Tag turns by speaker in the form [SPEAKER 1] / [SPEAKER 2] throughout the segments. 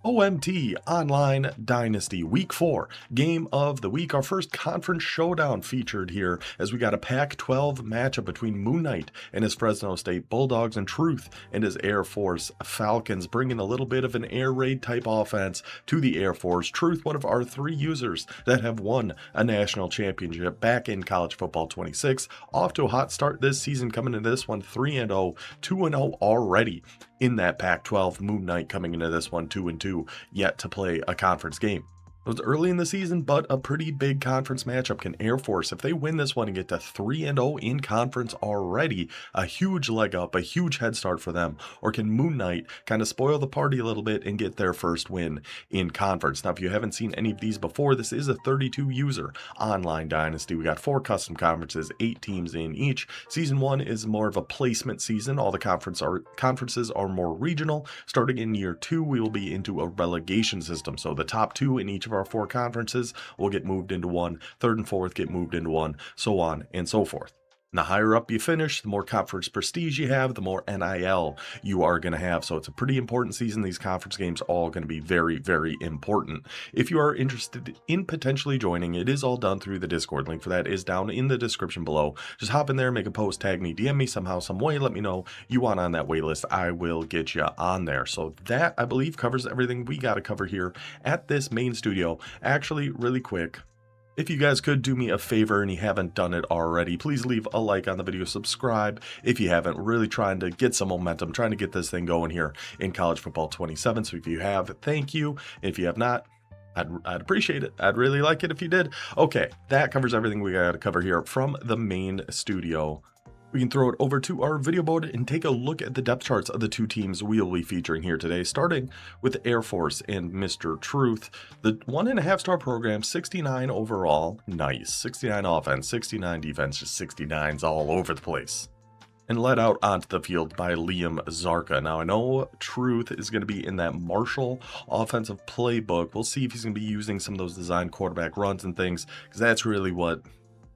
[SPEAKER 1] OMT Online Dynasty Week 4 Game of the Week. Our first conference showdown featured here as we got a Pac-12 matchup between Moon Knight and his Fresno State Bulldogs and Truth and his Air Force Falcons, bringing a little bit of an air raid type offense to the Air Force. Truth, one of our 3 users that have won a national championship back in college football 26, off to a hot start this season, coming into this one 3-0, 2-0 already in that Pac-12. Moon Knight coming into this one 2-2, yet to play a conference game. It was early in the season, but a pretty big conference matchup. Can Air Force, if they win this one and get to 3-0 in conference already, a huge leg up, a huge head start for them? Or can Moon Knight kind of spoil the party a little bit and get their first win in conference? Now, if you haven't seen any of these before, this is a 32-user online dynasty. We got 4 custom conferences, 8 teams in each. Season 1 is more of a placement season. All the conferences are more regional. Starting in year 2, we will be into a relegation system. So the top 2 in each of our 4 conferences will get moved into one, 3rd and 4th get moved into one, so on and so forth. And the higher up you finish, the more conference prestige you have, the more NIL you are going to have. So it's a pretty important season. These conference games are all going to be very, very important. If you are interested in potentially joining, it is all done through the Discord. Link for that is down in the description below. Just hop in there, make a post, tag me, DM me somehow, some way, let me know you want on that waitlist. I will get you on there. So that, I believe, covers everything we got to cover here at this main studio. Actually, really quick, if you guys could do me a favor and you haven't done it already, please leave a like on the video, subscribe if you haven't. Really trying to get some momentum, trying to get this thing going here in college football 27. So if you have, thank you. If you have not, I'd appreciate it. I'd really like it if you did. Okay, that covers everything we got to cover here from the main studio. We can throw it over to our video board and take a look at the depth charts of the 2 teams we will be featuring here today, starting with Air Force and Mr. Truth. The 1.5-star program, 69 overall, nice. 69 offense, 69 defense, just 69s all over the place. And led out onto the field by Liam Zarka. Now, I know Truth is going to be in that Marshall offensive playbook. We'll see if he's going to be using some of those designed quarterback runs and things, because that's really what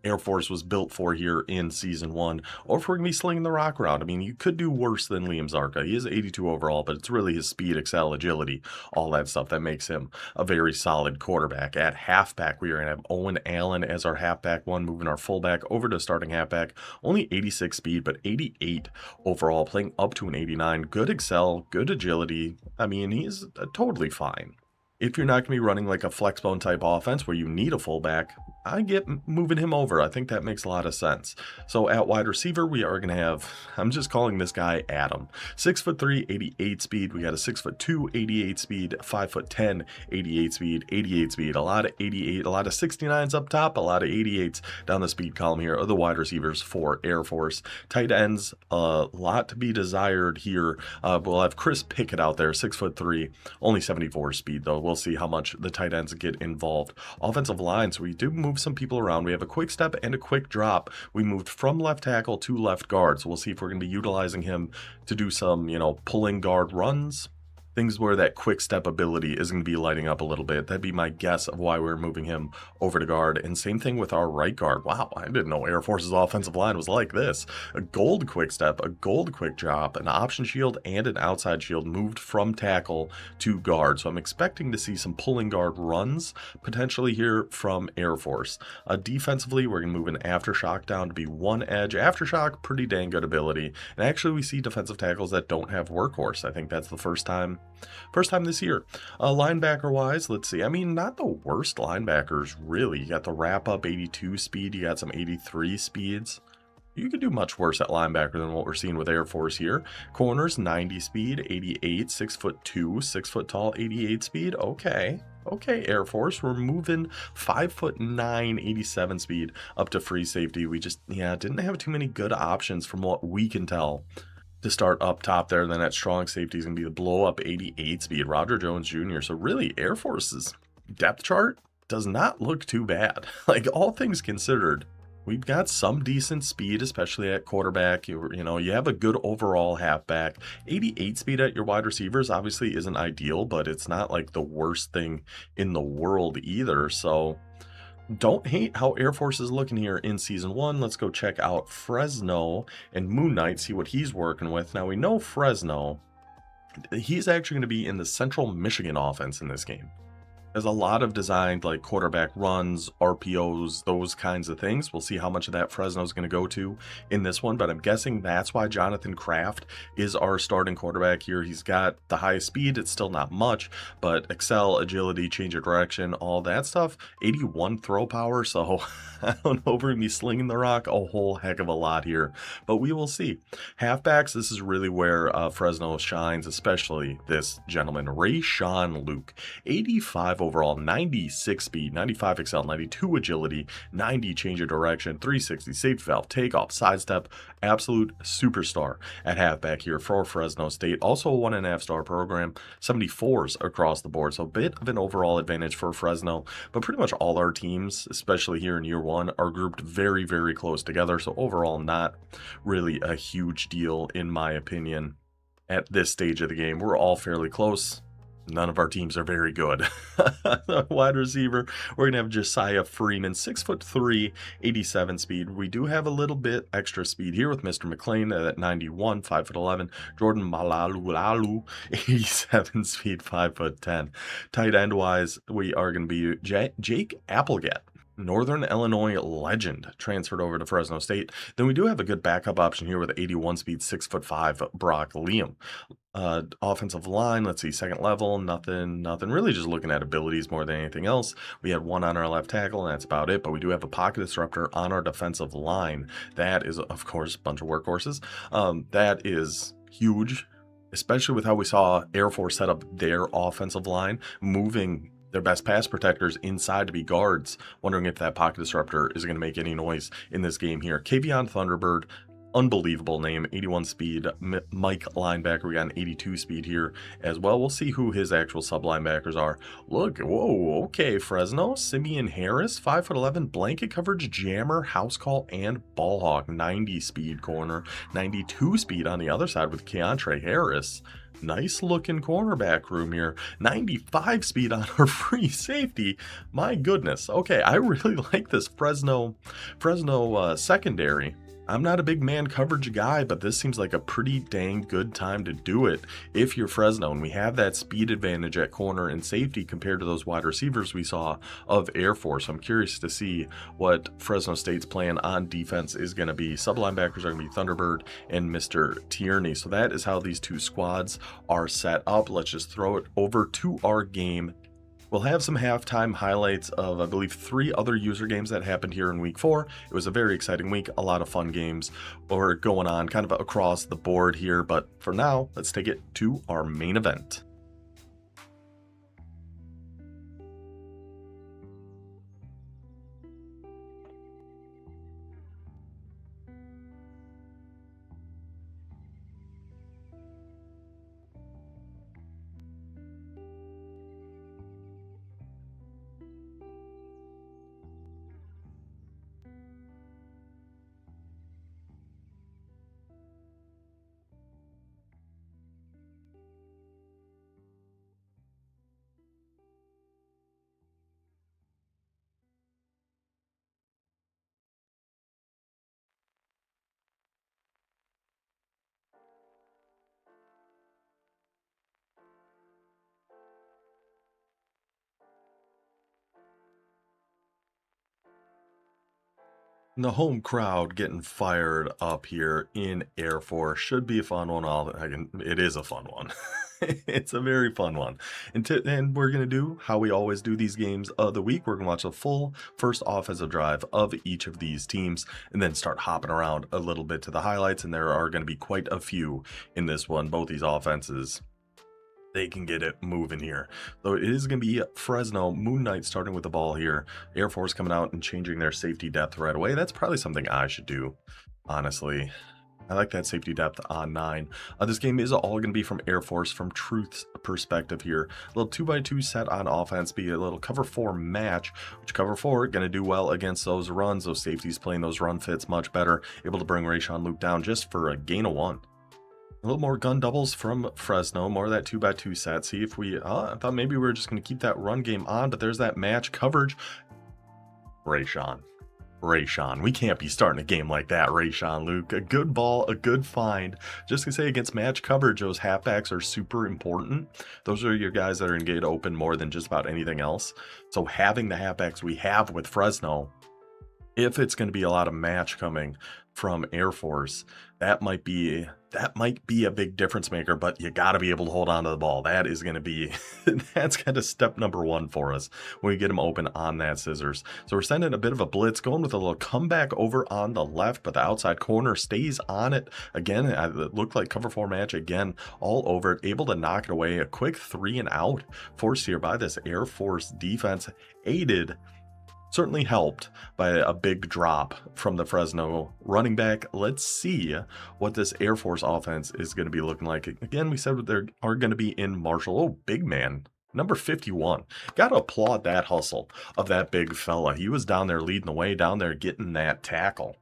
[SPEAKER 1] Air Force was built for here in season 1, or if we're going to be slinging the rock around. I mean, you could do worse than Liam Zarka. He is 82 overall, but it's really his speed, excel, agility, all that stuff that makes him a very solid quarterback. At halfback, we are going to have Owen Allen as our halfback 1, moving our fullback over to starting halfback. Only 86 speed, but 88 overall, playing up to an 89. Good excel, good agility. I mean, he's totally fine. If you're not going to be running like a flexbone type offense where you need a fullback, I get moving him over. I think that makes a lot of sense. So at wide receiver, we are going to have, I'm just calling this guy Adam. 6'3", 88 speed. We got a 6'2", 88 speed, 5'10", 88 speed, 88 speed. A lot of 88, a lot of 69s up top, a lot of 88s down the speed column here are the wide receivers for Air Force. Tight ends, a lot to be desired here. We'll have Chris Pickett out there, 6'3", only 74 speed though. We'll see how much the tight ends get involved. Offensive line, so we do move some people around. We have a quick step and a quick drop. We moved from left tackle to left guard, so we'll see if we're going to be utilizing him to do some, pulling guard runs. Things where that quick step ability is going to be lighting up a little bit. That'd be my guess of why we're moving him over to guard. And same thing with our right guard. Wow, I didn't know Air Force's offensive line was like this. A gold quick step, a gold quick drop, an option shield, and an outside shield moved from tackle to guard. So I'm expecting to see some pulling guard runs potentially here from Air Force. Defensively, we're going to move an aftershock down to be 1 edge. Aftershock, pretty dang good ability. And actually, we see defensive tackles that don't have workhorse. I think that's the first time this year. Linebacker wise, let's see. I mean, not the worst linebackers, really. You got the wrap up 82 speed. You got some 83 speeds. You could do much worse at linebacker than what we're seeing with Air Force here. Corners, 90 speed, 88, 6'2", 6 foot tall, 88 speed. Okay, Air Force, we're moving 5'9", 87 speed up to free safety. We just, didn't have too many good options from what we can tell to start up top there. Then at strong safety is going to be the blow up 88 speed, Roger Jones Jr. So really, Air Force's depth chart does not look too bad. Like, all things considered, we've got some decent speed, especially at quarterback. You have a good overall halfback. 88 speed at your wide receivers obviously isn't ideal, but it's not like the worst thing in the world either. So don't hate how Air Force is looking here in season 1. Let's go check out Fresno and Moon Knight, see what he's working with. Now we know Fresno He's actually going to be in the Central Michigan offense in this game. There's a lot of designed like quarterback runs, RPOs, those kinds of things. We'll see how much of that Fresno's going to go to in this one, but I'm guessing that's why Jonathan Kraft is our starting quarterback here. He's got the highest speed. It's still not much, but excel, agility, change of direction, all that stuff. 81 throw power, so I don't know if we're going to be slinging the rock a whole heck of a lot here, but we will see. Halfbacks, this is really where Fresno shines, especially this gentleman, Rayshawn Luke. 85 overall, 96 speed, 95 excel, 92 agility, 90 change of direction, 360 safety valve, takeoff, sidestep, absolute superstar at halfback here for Fresno State. Also a 1.5 star program, 74s across the board, so a bit of an overall advantage for Fresno, but pretty much all our teams, especially here in year one, are grouped very, very close together, so overall not really a huge deal in my opinion at this stage of the game. We're all fairly close. None of our teams are very good. Wide receiver, we're going to have Josiah Freeman, 6'3", 87 speed. We do have a little bit extra speed here with Mr. McLean at 91, 5'11". Jordan Malalulalu, 87 speed, 5'10". Tight end wise, we are going to be Jake Applegate, Northern Illinois legend, transferred over to Fresno State. Then we do have a good backup option here with 81 speed, 6'5", Brock Liam. Offensive line, let's see, second level, nothing, really just looking at abilities more than anything else. We had one on our left tackle, and that's about it, but we do have a pocket disruptor on our defensive line. That is, of course, a bunch of workhorses. That is huge, especially with how we saw Air Force set up their offensive line, moving their best pass protectors inside to be guards. Wondering if that pocket disruptor is going to make any noise in this game here. Kavion Thunderbird, unbelievable name, 81 speed. Mike linebacker, we got an 82 speed here as well. We'll see who his actual sub linebackers are. Look, whoa, okay, Fresno, Simeon Harris, 5'11", blanket coverage, jammer, house call, and ball hawk. 90 speed corner, 92 speed on the other side with Keontre Harris. Nice looking cornerback room here. 95 speed on our free safety. My goodness. Okay, I really like this Fresno secondary. I'm not a big man coverage guy, but this seems like a pretty dang good time to do it if you're Fresno, and we have that speed advantage at corner and safety compared to those wide receivers we saw of Air Force. I'm curious to see what Fresno State's plan on defense is going to be. Sub linebackers are going to be Thunderbird and Mr. Tierney. So that is how these two squads are set up. Let's just throw it over to our game. We'll have some halftime highlights of, I believe, 3 other user games that happened here in week 4. It was a very exciting week, a lot of fun games were going on kind of across the board here, but for now, let's take it to our main event. The home crowd getting fired up here in Air Force should be a fun one. It is a fun one. It's a very fun one. And we're going to do how we always do these games of the week. We're going to watch the full first offensive drive of each of these teams and then start hopping around a little bit to the highlights. And there are going to be quite a few in this one. Both these offenses, they can get it moving here. So it is going to be Fresno, Moon Knight starting with the ball here. Air Force coming out and changing their safety depth right away. That's probably something I should do, honestly. I like that safety depth on 9. This game is all going to be from Air Force, from Truth's perspective here. A little 2x2 set on offense, be a little cover 4 match, which cover 4 going to do well against those runs. Those safeties playing those run fits much better. Able to bring Rayshawn Luke down just for a gain of 1. A little more gun doubles from Fresno, more of that 2x2 set. See if we, I thought maybe we were just going to keep that run game on, but there's that match coverage. Rayshawn. Rayshawn. We can't be starting a game like that, Rayshawn, Luke. A good ball, a good find. Just to say, against match coverage, those halfbacks are super important. Those are your guys that are going to get open more than just about anything else. So having the halfbacks we have with Fresno, if it's going to be a lot of match coming from Air Force, that might be a big difference maker, but you got to be able to hold on to the ball. That is going to be that's kind of step number one for us when we get them open on that scissors. So we're sending a bit of a blitz, going with a little comeback over on the left, but the outside corner stays on it again. It looked like cover 4 match again, all over it, able to knock it away. A quick 3 and out forced here by this Air Force defense, aided, certainly helped by a big drop from the Fresno running back. Let's see what this Air Force offense is going to be looking like. Again, we said they are going to be in Marshall. Oh, big man. Number 51. Got to applaud that hustle of that big fella. He was down there leading the way, down there getting that tackle.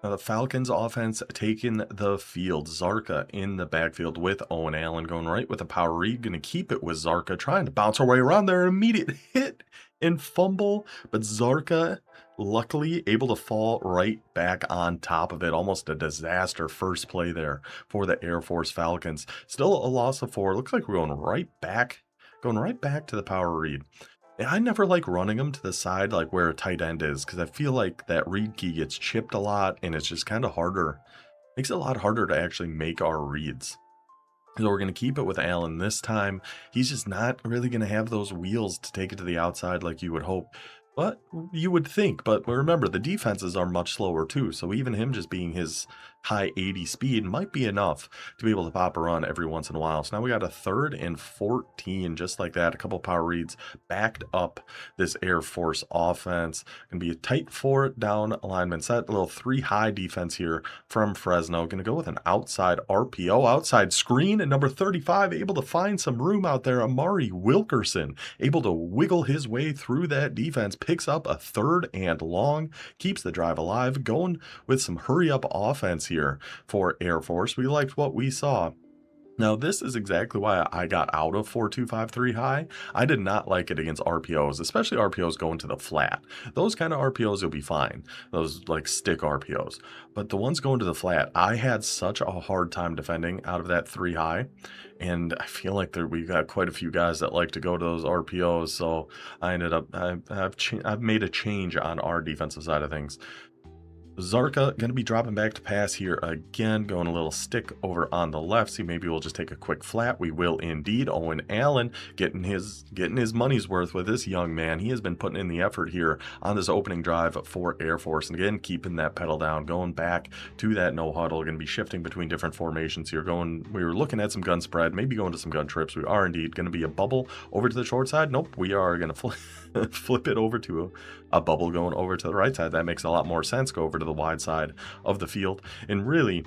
[SPEAKER 1] Now the Falcons offense taking the field. Zarka in the backfield with Owen Allen, going right with a power read. Going to keep it with Zarka, trying to bounce our way around there. Immediate hit and fumble, but Zarka luckily able to fall right back on top of it. Almost a disaster first play there for the Air Force Falcons. Still a loss of 4. Looks like we're going right back to the power read. I never like running them to the side like where a tight end is, because I feel like that read key gets chipped a lot and it's just kind of harder. Makes it a lot harder to actually make our reads. So we're going to keep it with Allen this time. He's just not really going to have those wheels to take it to the outside like you would hope. But you would think. But remember, the defenses are much slower too. So even him just being his high 80 speed might be enough to be able to pop a run every once in a while. So now we got a 3rd and 14, just like that. A couple power reads backed up this Air Force offense. Going to be a tight 4 down alignment set. A little 3 high defense here from Fresno. Going to go with an outside RPO, outside screen. And number 35, able to find some room out there. Amari Wilkerson, able to wiggle his way through that defense. Picks up a 3rd and long. Keeps the drive alive. Going with some hurry-up offense here for Air Force. We liked what we saw. Now, this is exactly why I got out of 4-2-5-3 high. I did not like it against RPOs, especially RPOs going to the flat. Those kind of RPOs will be fine. Those like stick RPOs. But the ones going to the flat, I had such a hard time defending out of that 3 high. And I feel like we've got quite a few guys that like to go to those RPOs. So I ended up, I've made a change on our defensive side of things. Zarka going to be dropping back to pass here again, going a little stick over on the left. See, maybe we'll just take a quick flat. We will indeed. Owen Allen getting his money's worth with this young man. He has been putting in the effort here on this opening drive for Air Force. And again, keeping that pedal down, going back to that no huddle. Going to be shifting between different formations here. We were looking at some gun spread, maybe going to some gun trips. We are indeed going to be a bubble over to the short side. Nope, we are going to flip it over to a bubble going over to the right side. That makes a lot more sense. Go over to the wide side of the field. And really,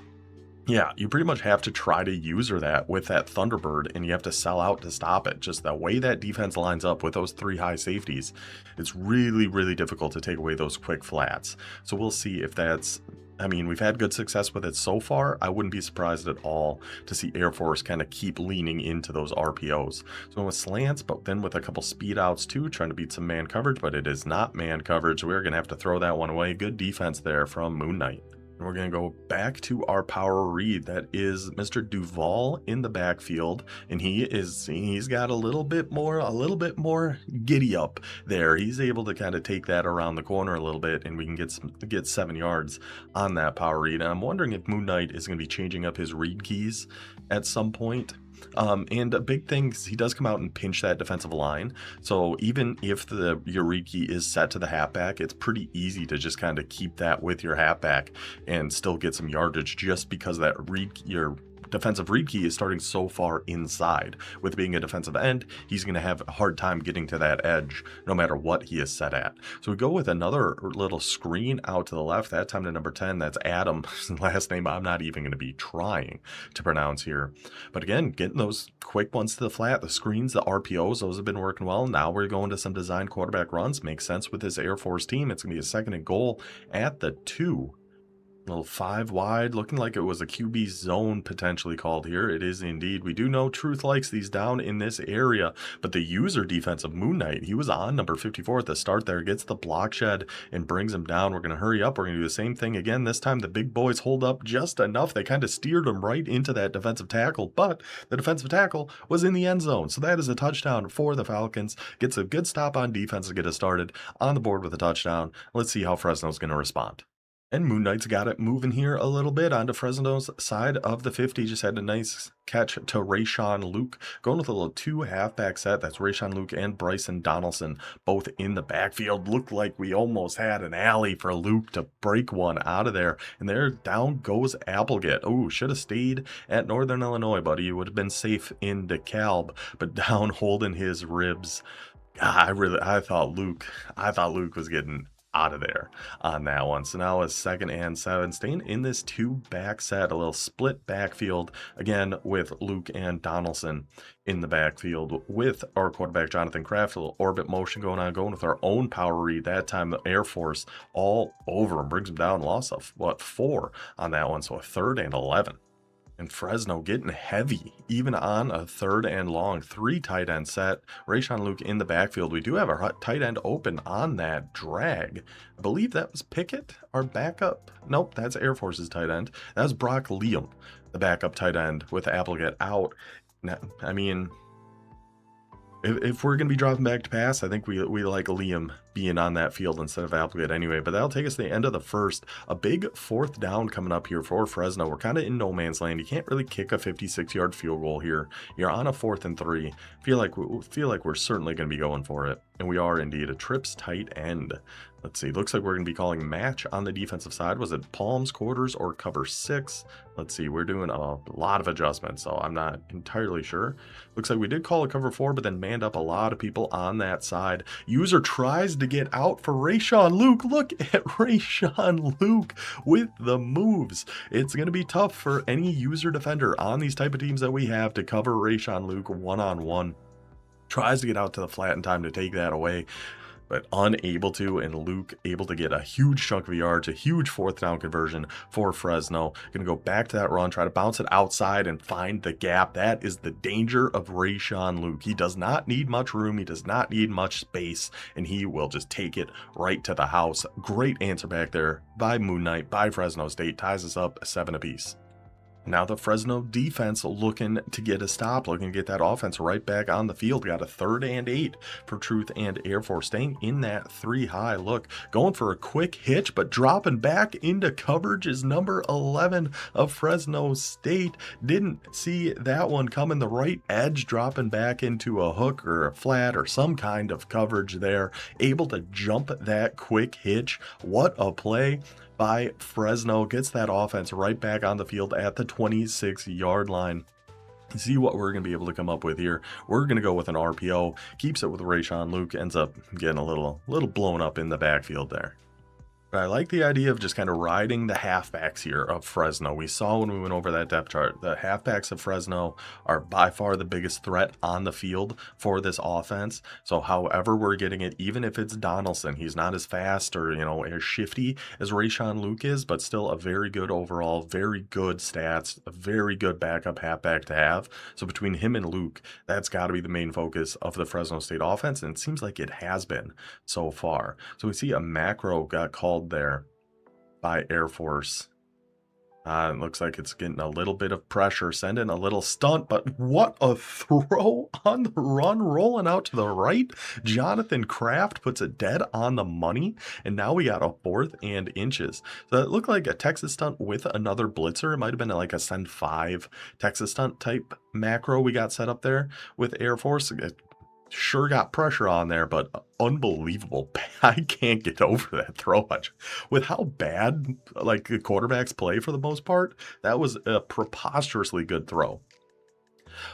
[SPEAKER 1] yeah, you pretty much have to try to user that with that Thunderbird, and you have to sell out to stop it. Just the way that defense lines up with those 3 high safeties, it's really, really difficult to take away those quick flats. So we'll see if that's, I mean, we've had good success with it so far. I wouldn't be surprised at all to see Air Force kind of keep leaning into those RPOs. So with slants, but then with a couple speed outs too, trying to beat some man coverage, but it is not man coverage. We're going to have to throw that one away. Good defense there from Moon Knight. And we're going to go back to our power read. That is Mr. Duvall in the backfield. And he's got a little bit more giddy up there. He's able to kind of take that around the corner a little bit, and we can get 7 yards on that power read. And I'm wondering if Moon Knight is going to be changing up his read keys at some point. And a big thing is he does come out and pinch that defensive line. So even if your read key is set to the halfback, it's pretty easy to just kind of keep that with your halfback and still get some yardage, just because that your defensive read key is starting so far inside. With being a defensive end, he's going to have a hard time getting to that edge no matter what he is set at. So we go with another little screen out to the left, that time to number 10. That's Adam. Last name I'm not even going to be trying to pronounce here. But again, getting those quick ones to the flat, the screens, the RPOs, those have been working well. Now we're going to some design quarterback runs. Makes sense with this Air Force team. It's going to be a 2nd and goal at the 2. Little 5 wide, looking like it was a QB zone potentially called here. It is indeed. We do know Truth likes these down in this area, but the user defense of Moon Knight, he was on number 54 at the start there, gets the block shed and brings him down. We're going to hurry up. We're going to do the same thing again. This time the big boys hold up just enough. They kind of steered him right into that defensive tackle, but the defensive tackle was in the end zone. So that is a touchdown for the Falcons. Gets a good stop on defense to get us started on the board with a touchdown. Let's see how Fresno's going to respond. And Moon Knight's got it moving here a little bit onto Fresno's side of the 50. Just had a nice catch to Rayshawn Luke. Going with a little 2 halfback set. That's Rayshawn Luke and Bryson Donaldson both in the backfield. Looked like we almost had an alley for Luke to break one out of there. And there down goes Applegate. Oh, should have stayed at Northern Illinois, buddy. You would have been safe in DeKalb. But down holding his ribs. I thought Luke was getting out of there on that one. So now it's 2nd and 7, staying in this 2 back set, a little split backfield again with Luke and Donaldson in the backfield with our quarterback Jonathan Kraft. A little orbit motion going on, going with our own power read. That time the Air Force all over him, brings him down, loss of 4 on that one. So a 3rd and 11. And Fresno getting heavy, even on a 3rd and long, 3 tight end set. Rayshawn Luke in the backfield. We do have our tight end open on that drag. I believe that was Pickett, our backup. Nope, that's Air Force's tight end. That was Brock Liam, the backup tight end with Applegate out. Now, I mean, if we're going to be dropping back to pass, I think we like Liam being on that field instead of Applegate anyway. But that'll take us to the end of the first. A big 4th down coming up here for Fresno. We're kind of in no man's land. You can't really kick a 56-yard field goal here. You're on a 4th and 3. Feel like we're certainly going to be going for it. And we are indeed. A trips tight end. Let's see. Looks like we're going to be calling match on the defensive side. Was it palms, quarters, or cover 6? Let's see. We're doing a lot of adjustments, so I'm not entirely sure. Looks like we did call a cover 4, but then manned up a lot of people on that side. User tries to get out for Rayshawn Luke. Look at Rayshawn Luke with the moves. It's going to be tough for any user defender on these type of teams that we have to cover Rayshawn Luke one-on-one. Tries to get out to the flat in time to take that away, but unable to, and Luke able to get a huge chunk of yards, a huge 4th down conversion for Fresno. Going to go back to that run, try to bounce it outside and find the gap. That is the danger of Rayshawn Luke. He does not need much room. He does not need much space, and he will just take it right to the house. Great answer back there by Moon Knight, by Fresno State. Ties us up 7 apiece. Now the Fresno defense looking to get a stop, looking to get that offense right back on the field. Got a 3rd and 8 for Truth and Air Force, staying in that 3 high look, going for a quick hitch, but dropping back into coverage is number 11 of Fresno State. Didn't see that one coming. The right edge dropping back into a hook or a flat or some kind of coverage there. Able to jump that quick hitch. What a play by Fresno. Gets that offense right back on the field at the 26-yard line. See what we're going to be able to come up with here. We're going to go with an RPO. Keeps it with Rayshawn Luke. Ends up getting a little blown up in the backfield there. But I like the idea of just kind of riding the halfbacks here of Fresno. We saw when we went over that depth chart, the halfbacks of Fresno are by far the biggest threat on the field for this offense. So however we're getting it, even if it's Donaldson, he's not as fast or, as shifty as Rayshawn Luke is, but still a very good overall, very good stats, a very good backup halfback to have. So between him and Luke, that's got to be the main focus of the Fresno State offense, and it seems like it has been so far. So we see a macro got called there by Air Force. It looks like it's getting a little bit of pressure, sending a little stunt, but what a throw on the run, rolling out to the right. Jonathan Kraft puts it dead on the money, and now we got a 4th and inches. So it looked like a Texas stunt with another blitzer. It might have been like a send 5 Texas stunt type macro we got set up there with Air Force. It sure got pressure on there, but unbelievable. I can't get over that throw. With how bad like the quarterbacks play for the most part, that was a preposterously good throw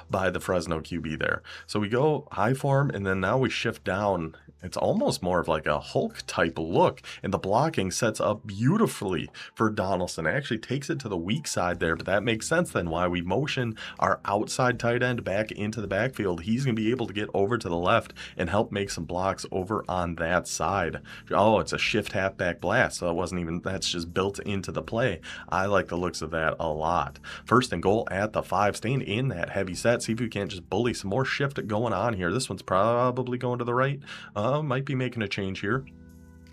[SPEAKER 1] by the Fresno QB there. So we go high form, and then now we shift down It's almost more of like a Hulk type look, and the blocking sets up beautifully for Donaldson. Actually takes it to the weak side there, but that makes sense then why we motion our outside tight end back into the backfield. He's going to be able to get over to the left and help make some blocks over on that side. Oh, it's a shift halfback blast, so it wasn't even, that's just built into the play. I like the looks of that a lot. First and goal at the 5, staying in that heavy set. See if we can't just bully some more shift going on here. This one's probably going to the right. Might be making a change here,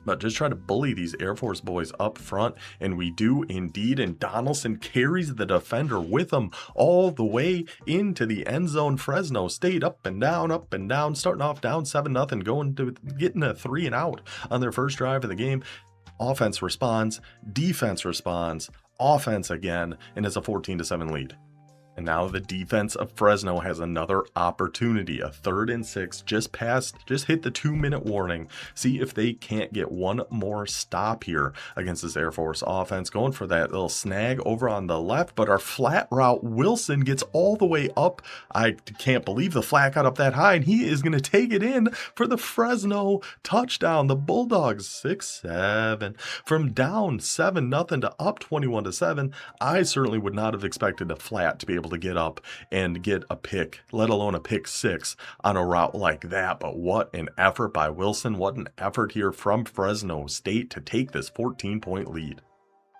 [SPEAKER 1] but just try to bully these Air Force boys up front, and we do indeed, and Donaldson carries the defender with him all the way into the end zone. Fresno State up and down, starting off down 7-0, going to getting a 3 and out on their first drive of the game. Offense responds, defense responds, offense again, and it's a 14-7 lead. And now the defense of Fresno has another opportunity, a 3rd and 6, just hit the 2-minute warning. See if they can't get one more stop here against this Air Force offense. Going for that little snag over on the left, but our flat route, Wilson gets all the way up. I can't believe the flat got up that high, and he is going to take it in for the Fresno touchdown. The Bulldogs 6-7 from down 7-0 to up 21-7. I certainly would not have expected a flat to be able to get up and get a pick, let alone a pick 6 on a route like that. But what an effort by Wilson. What an effort here from Fresno State to take this 14-point lead.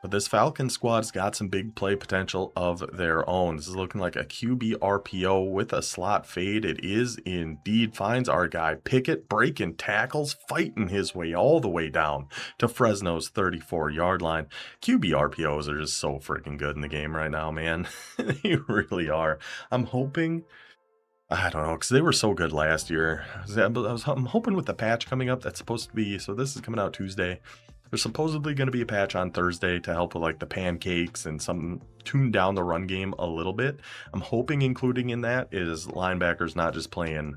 [SPEAKER 1] But this Falcon squad's got some big play potential of their own. This is looking like a QB RPO with a slot fade. It is indeed. Finds our guy Pickett, breaking tackles, fighting his way all the way down to Fresno's 34-yard line. QB RPOs are just so freaking good in the game right now, man. They really are. I'm hoping, I don't know, because they were so good last year. I'm hoping with the patch coming up that's supposed to be, so this is coming out Tuesday. There's supposedly going to be a patch on Thursday to help with like the pancakes and some tune down the run game a little bit. I'm hoping including in that is linebackers not just playing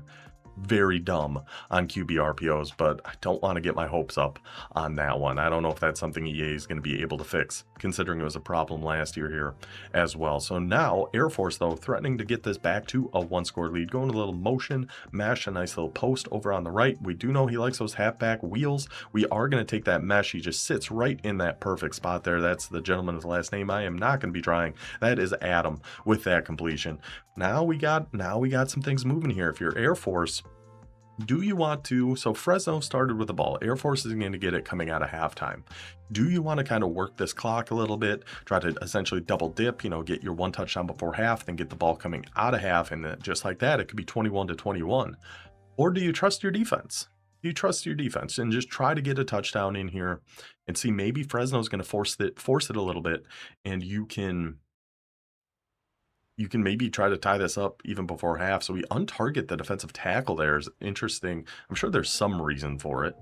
[SPEAKER 1] very dumb on QB RPOs, but I don't want to get my hopes up on that one. I don't know if that's something EA is going to be able to fix, considering it was a problem last year here as well. So now Air Force, though, threatening to get this back to a 1-score lead, going a little motion, mash a nice little post over on the right. We do know he likes those halfback wheels. We are going to take that mesh. He just sits right in that perfect spot there. That's the gentleman with the last name I am not going to be trying. That is Adam with that completion. Now we got some things moving here. If you're Air Force, do you want to, so Fresno started with the ball. Air Force is going to get it coming out of halftime. Do you want to kind of work this clock a little bit, try to essentially double dip, get your 1 touchdown before half, then get the ball coming out of half, and then just like that, it could be 21-21. Or do you trust your defense? Do you trust your defense and just try to get a touchdown in here and see maybe Fresno's going to force it a little bit, and you can maybe try to tie this up even before half. So we untarget the defensive tackle there is interesting. I'm sure there's some reason for it.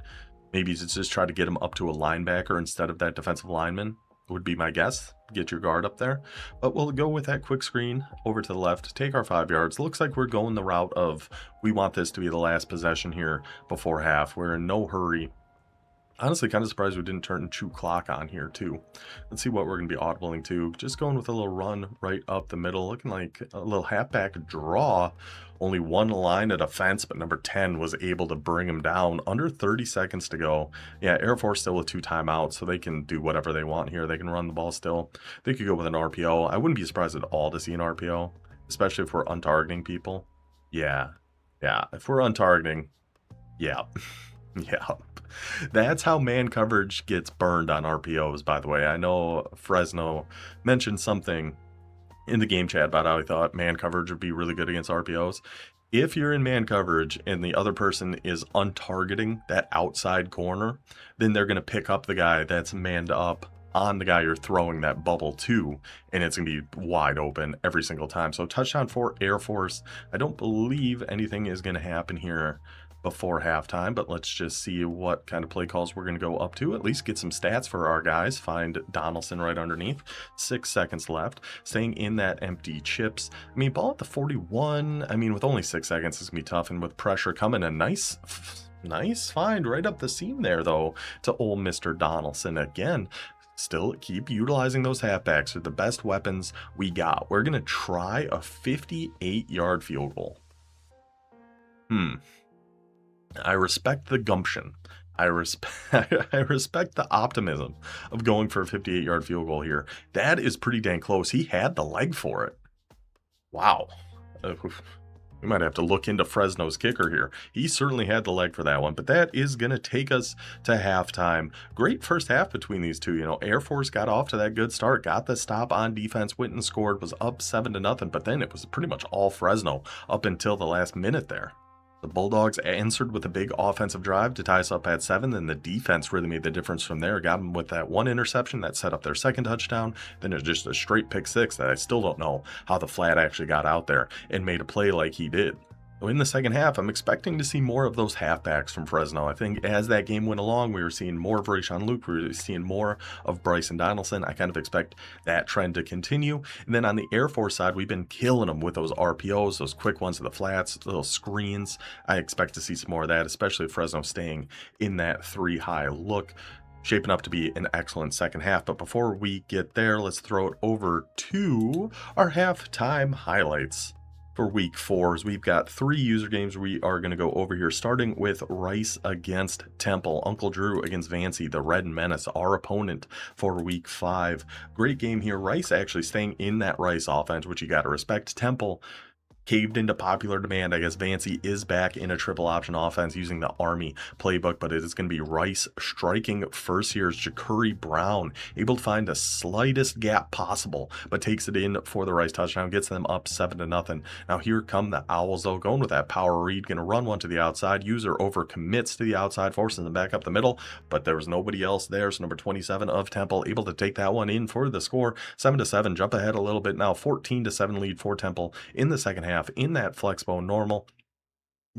[SPEAKER 1] Maybe it's just try to get him up to a linebacker instead of that defensive lineman, would be my guess. Get your guard up there. But we'll go with that quick screen over to the left, take our 5 yards. Looks like we're going the route of we want this to be the last possession here before half. We're in no hurry. Honestly, kind of surprised we didn't turn 2 clock on here too. Let's see what we're going to be audibling to. Just going with a little run right up the middle, looking like a little halfback draw. Only one line of defense, but number 10 was able to bring him down. Under 30 seconds to go. Yeah, Air Force still with 2 timeouts, so they can do whatever they want here. They can run the ball still. They could go with an RPO. I wouldn't be surprised at all to see an RPO, especially if we're untargeting people. Yeah, if we're untargeting, yeah. Yeah, that's how man coverage gets burned on RPOs, by the way. I know Fresno mentioned something in the game chat about how he thought man coverage would be really good against RPOs. If you're in man coverage and the other person is untargeting that outside corner, then they're going to pick up the guy that's manned up on the guy you're throwing that bubble to, and it's going to be wide open every single time. So touchdown for Air Force. I don't believe anything is going to happen here before halftime, but let's just see what kind of play calls we're going to go up to. At least get some stats for our guys. Find Donaldson right underneath. 6 seconds left. Staying in that empty chips. I mean, ball at the 41. I mean, with only 6 seconds, it's going to be tough, and with pressure coming, a nice find right up the seam there, though, to old Mr. Donaldson again. Still keep utilizing those halfbacks. They're the best weapons we got. We're going to try a 58-yard field goal. I respect the gumption. I respect I respect the optimism of going for a 58-yard field goal here. That is pretty dang close. He had the leg for it. Wow. Oof. We might have to look into Fresno's kicker here. He certainly had the leg for that one, but that is going to take us to halftime. Great first half between these two. You know, Air Force got off to that good start, got the stop on defense, went and scored, was up 7-0, but then it was pretty much all Fresno up until the last minute there. The Bulldogs answered with a big offensive drive to tie us up at 7, then the defense really made the difference from there. Got them with that one interception that set up their second touchdown. Then it's just a straight pick six that I still don't know how the flat actually got out there and made a play like he did. In the second half, I'm expecting to see more of those halfbacks from Fresno. I think as that game went along, we were seeing more of Rayshon Luke, we were seeing more of Bryson Donaldson. I kind of expect that trend to continue. And then on the Air Force side, we've been killing them with those RPOs, those quick ones to the flats, those screens. I expect to see some more of that, especially Fresno staying in that 3-high look. Shaping up to be an excellent second half. But before we get there, let's throw it over to our halftime highlights. For week 4, we've got 3 user games we are going to go over here, starting with Rice against Temple. Uncle Drew against Vancy, the Red Menace, our opponent for week 5. Great game here. Rice actually staying in that Rice offense, which you got to respect. Temple caved into popular demand. I guess Vancy is back in a triple option offense using the Army playbook, but it is going to be Rice striking first year's Ja'Cory Brown, able to find the slightest gap possible, but takes it in for the Rice touchdown, gets them up 7-0. Now here come the Owls though, going with that power read, going to run one to the outside. User over commits to the outside, forcing them back up the middle, but there was nobody else there. So number 27 of Temple able to take that one in for the score. 7-7, jump ahead a little bit now, 14-7 lead for Temple in the second half in that flexbone normal.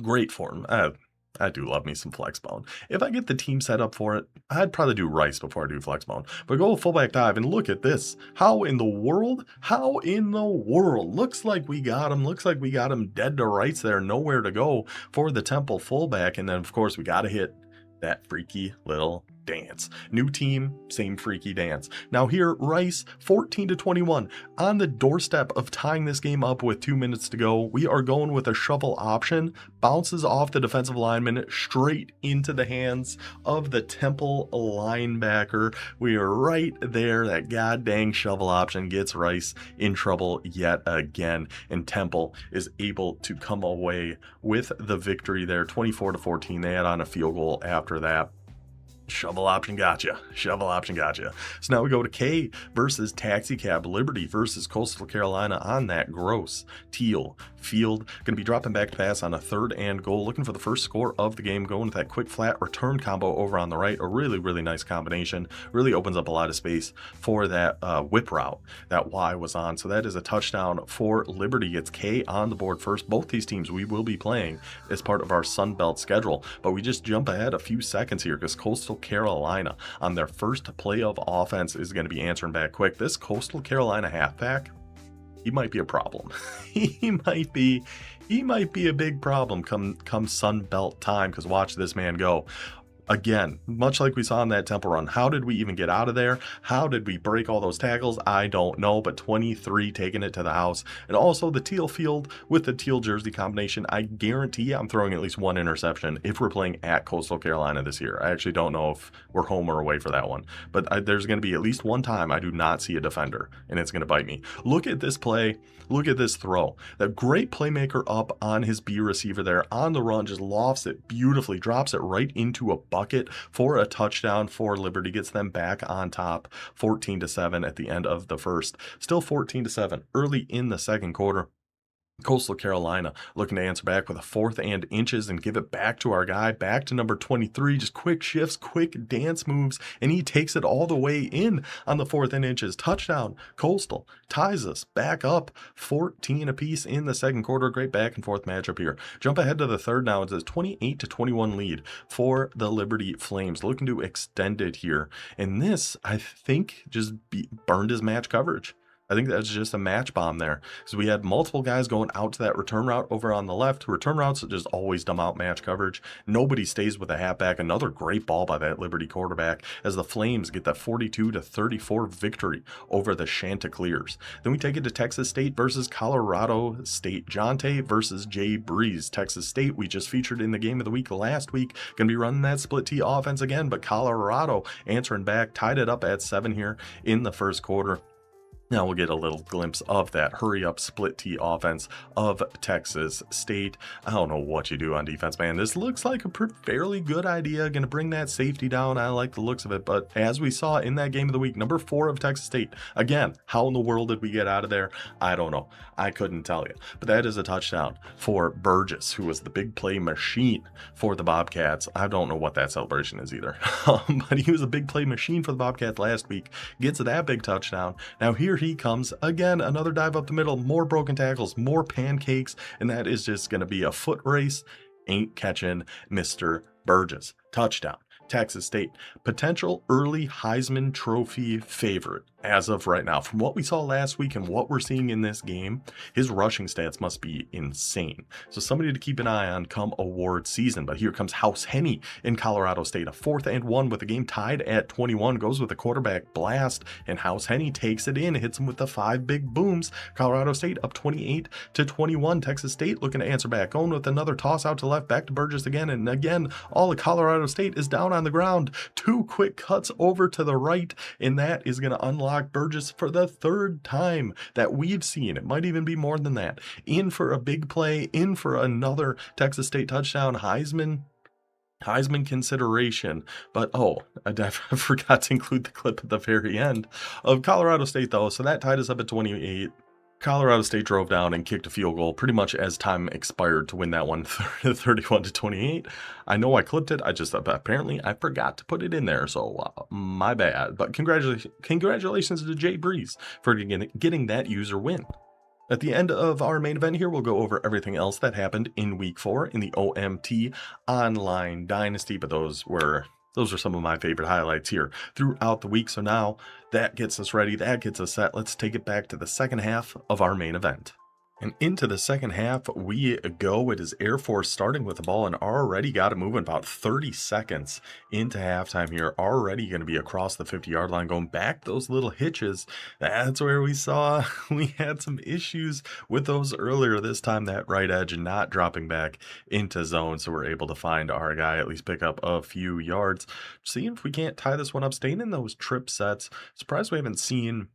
[SPEAKER 1] Great form. I do love me some flexbone. If I get the team set up for it, I'd probably do Rice before I do flexbone. But go fullback dive and look at this. How in the world? How in the world? Looks like we got him. Looks like we got him dead to rights there. Nowhere to go for the Temple fullback. And then, of course, we got to hit that freaky little dance. New team, same freaky dance. Now here, Rice 14-21 on the doorstep of tying this game up with 2 minutes to go. We are going with a shovel option, bounces off the defensive lineman straight into the hands of the Temple linebacker. We are right there. That god dang shovel option gets Rice in trouble yet again, and Temple is able to come away with the victory there, 24-14. They had on a field goal after that. Shovel option gotcha. Shovel option gotcha. So now we go to K versus Taxi Cab Liberty versus Coastal Carolina on that gross teal field. Going to be dropping back to pass on a 3rd and goal. Looking for the first score of the game. Going with that quick flat return combo over on the right. A really, really nice combination. Really opens up a lot of space for that whip route that Y was on. So that is a touchdown for Liberty. It's K on the board first. Both these teams we will be playing as part of our Sun Belt schedule. But we just jump ahead a few seconds here because Coastal Carolina on their first play of offense is going to be answering back quick. This Coastal Carolina halfback, he might be a problem. he might be a big problem come Sun Belt time, because watch this man go. Again, much like we saw in that Temple run, how did we even get out of there? How did we break all those tackles? I don't know, but 23 taking it to the house. And also the teal field with the teal jersey combination, I guarantee I'm throwing at least one interception if we're playing at Coastal Carolina this year. I actually don't know if we're home or away for that one, but there's going to be at least one time I do not see a defender, and it's going to bite me. Look at this play. Look at this throw. That great playmaker up on his B receiver there on the run, just lofts it beautifully, drops it right into a bucket for a touchdown for Liberty, gets them back on top 14-7 at the end of the first. Still 14-7 early in the second quarter. Coastal Carolina looking to answer back with a 4th and inches and give it back to our guy, back to number 23. Just quick shifts, quick dance moves, and he takes it all the way in on the 4th and inches. Touchdown. Coastal ties us back up 14 apiece in the second quarter. Great back and forth matchup here. Jump ahead to the third now. It's a 28-21 lead for the Liberty Flames, looking to extend it here. And this, I think, just burned his match coverage. I think that's just a match bomb there. So we had multiple guys going out to that return route over on the left. Return routes just always dumb out match coverage. Nobody stays with the halfback. Another great ball by that Liberty quarterback as the Flames get that 42-34 victory over the Chanticleers. Then we take it to Texas State versus Colorado State. Jonte versus Jay Breeze. Texas State, we just featured in the game of the week last week. Going to be running that split T offense again, but Colorado answering back, tied it up at 7 here in the first quarter. Now we'll get a little glimpse of that hurry up split T offense of Texas State. I don't know what you do on defense, man. This looks like a fairly good idea. Going to bring that safety down. I like the looks of it. But as we saw in that game of the week, number 4 of Texas State, again, how in the world did we get out of there? I don't know. I couldn't tell you. But that is a touchdown for Burgess, who was the big play machine for the Bobcats. I don't know what that celebration is either. But he was a big play machine for the Bobcats last week. Gets that big touchdown. Now here he comes again, another dive up the middle, more broken tackles, more pancakes, and that is just going to be a foot race. Ain't catching Mr. Burgess. Touchdown. Texas State, potential early Heisman Trophy favorite as of right now. From what we saw last week and what we're seeing in this game, his rushing stats must be insane. So somebody to keep an eye on come award season. But here comes House Henney in Colorado State. A 4th and 1 with the game tied at 21. Goes with a quarterback blast, and House Henney takes it in, hits him with the 5 big booms. Colorado State up 28-21. Texas State looking to answer back. Going with another toss out to left, back to Burgess again. And again, all of Colorado State is down on the ground. 2 quick cuts over to the right, and that is going to unlock Burgess for the 3rd time that we've seen. It might even be more than that. In for a big play, in for another Texas State touchdown. Heisman consideration. But I forgot to include the clip at the very end of Colorado State though. So that tied us up at 28. Colorado State drove down and kicked a field goal pretty much as time expired to win that one, 31-28. I know I clipped it. I just apparently I forgot to put it in there, so my bad. But congratulations to Jay Breeze for getting that user win. At the end of our main event here, we'll go over everything else that happened in week 4 in the OMT online dynasty, but those are some of my favorite highlights here throughout the week. So now that gets us ready, that gets us set. Let's take it back to the second half of our main event. And into the second half we go. It is Air Force starting with the ball and already got it moving about 30 seconds into halftime here. Already going to be across the 50-yard line, going back those little hitches. That's where we saw we had some issues with those earlier. This time that right edge not dropping back into zone. So we're able to find our guy, at least pick up a few yards. Seeing if we can't tie this one up, staying in those trip sets. Surprised we haven't seen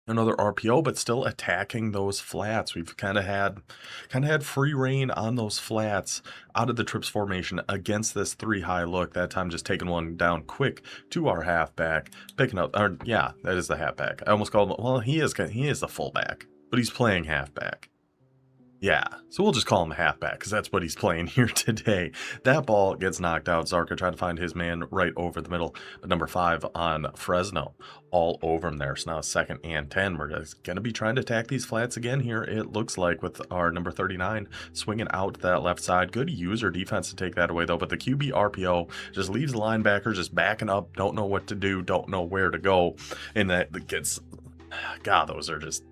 [SPEAKER 1] another RPO, but still attacking those flats. We've kind of had free reign on those flats out of the trips formation against this 3 high look. That time just taking one down quick to our halfback, picking up, or yeah, that is the halfback. I almost called him, well, he is the fullback, but he's playing halfback. Yeah, so we'll just call him a halfback because that's what he's playing here today. That ball gets knocked out. Zarka tried to find his man right over the middle, but number 5 on Fresno all over him there. So now 2nd and 10. We're just going to be trying to attack these flats again here, it looks like, with our number 39 swinging out that left side. Good user defense to take that away, though, but the QB RPO just leaves the linebacker just backing up, don't know what to do, don't know where to go, and that gets, God, those are just